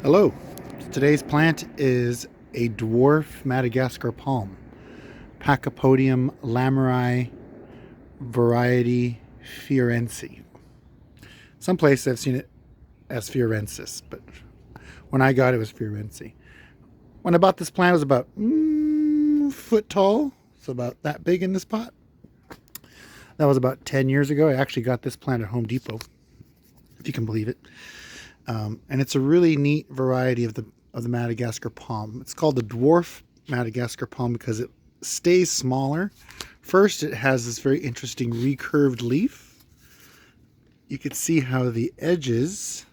Hello. Today's plant is a dwarf Madagascar palm, Pachypodium lamerei variety fiherense. Some places I've seen it as fiherensis, but when I got it, it was fiherense. When I bought this plant, it was about foot tall, so about that big in this pot. That was about 10 years ago. I actually got this plant at Home Depot, if you can believe it. And it's a really neat variety of the Madagascar palm. It's called the Dwarf Madagascar Palm because it stays smaller. First, it has this very interesting recurved leaf. You can see how the edges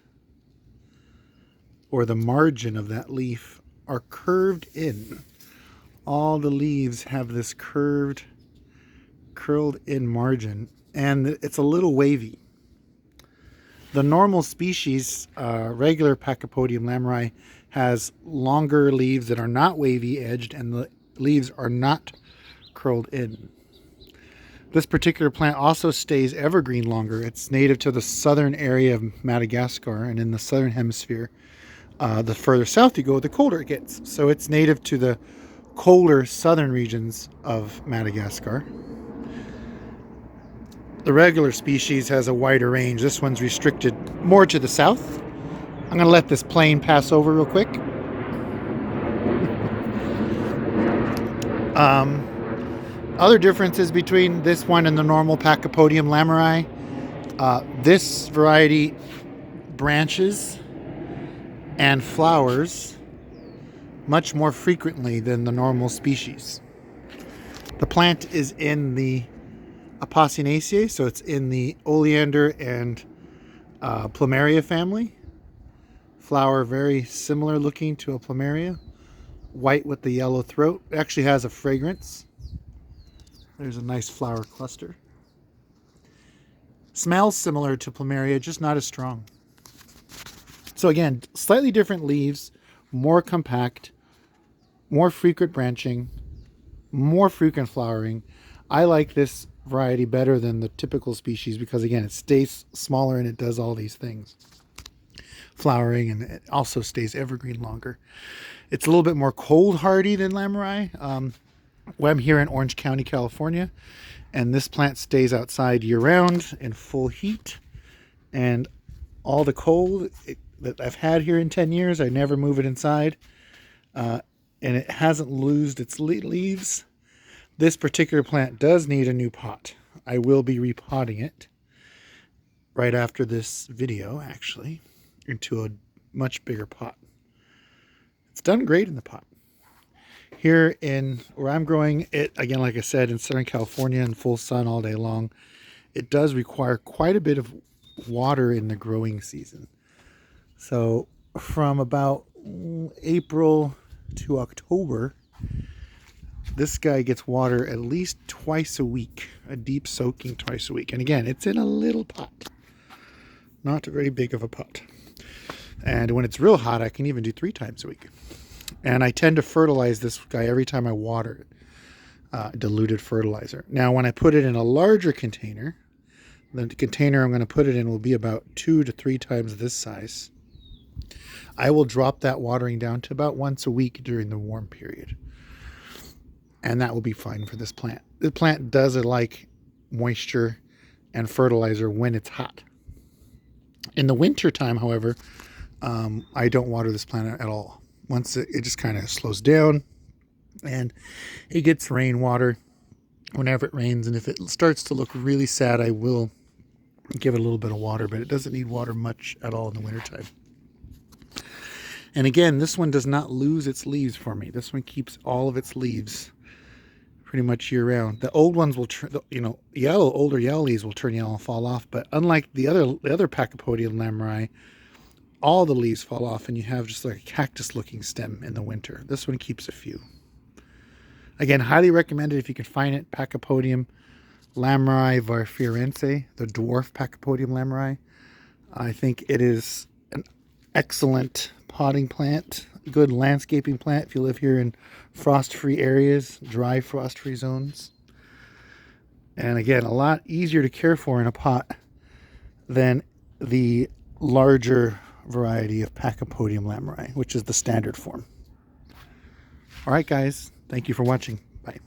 or the margin of that leaf are curved in. All the leaves have this curled in margin, and it's a little wavy. The normal species, regular Pachypodium lamerei, has longer leaves that are not wavy edged, and the leaves are not curled in. This particular plant also stays evergreen longer. It's native to the southern area of Madagascar, and in the southern hemisphere, the further south you go, the colder it gets. So it's native to the colder southern regions of Madagascar. The regular species has a wider range. This one's restricted more to the south. I'm going to let this plane pass over real quick. Other differences between this one and the normal Pachypodium lamerei. This variety branches and flowers much more frequently than the normal species. The plant is in the Apocynaceae, so it's in the oleander and plumeria family. Flower very similar looking to a plumeria, white with the yellow throat. It actually has a fragrance. There's a nice flower cluster. Smells similar to plumeria, just not as strong. So again, slightly different leaves, more compact, more frequent branching, more frequent flowering. I like this variety better than the typical species because, again, it stays smaller and it does all these things. Flowering, and it also stays evergreen longer. It's a little bit more cold hardy than lamerei. I'm here in Orange County, California, and this plant stays outside year round in full heat. And all the cold that I've had here in 10 years, I never move it inside. And it hasn't loosed its leaves. This particular plant does need a new pot. I will be repotting it right after this video, actually, into a much bigger pot. It's done great in the pot. Here in where I'm growing it, again, like I said, in Southern California in full sun all day long, it does require quite a bit of water in the growing season. So from about April to October, this guy gets water at least twice a week, a deep soaking twice a week. And again, it's in a little pot, not very big of a pot. And when it's real hot, I can even do 3 times a week. And I tend to fertilize this guy every time I water it, diluted fertilizer. Now, when I put it in a larger container, the container I'm going to put it in will be about 2 to 3 times this size. I will drop that watering down to about once a week during the warm period. And that will be fine for this plant. The plant doesn't like moisture and fertilizer when it's hot. In the winter time, however, I don't water this plant at all. Once it just kind of slows down and it gets rainwater whenever it rains. And if it starts to look really sad, I will give it a little bit of water, but it doesn't need water much at all in the wintertime. And again, this one does not lose its leaves for me. This one keeps all of its leaves pretty much year round. The old ones will turn, older yellow leaves will turn yellow and fall off. But unlike the other Pachypodium lamerei, all the leaves fall off and you have just like a cactus looking stem in the winter. This one keeps a few. Again, highly recommended if you can find it. Pachypodium lamerei fiherense, the dwarf Pachypodium lamerei. I think it is an excellent potting plant, good landscaping plant if you live here in frost-free areas, dry frost-free zones. And again, a lot easier to care for in a pot than the larger variety of Pachypodium lamerei, which is the standard form. All right, guys. Thank you for watching. Bye.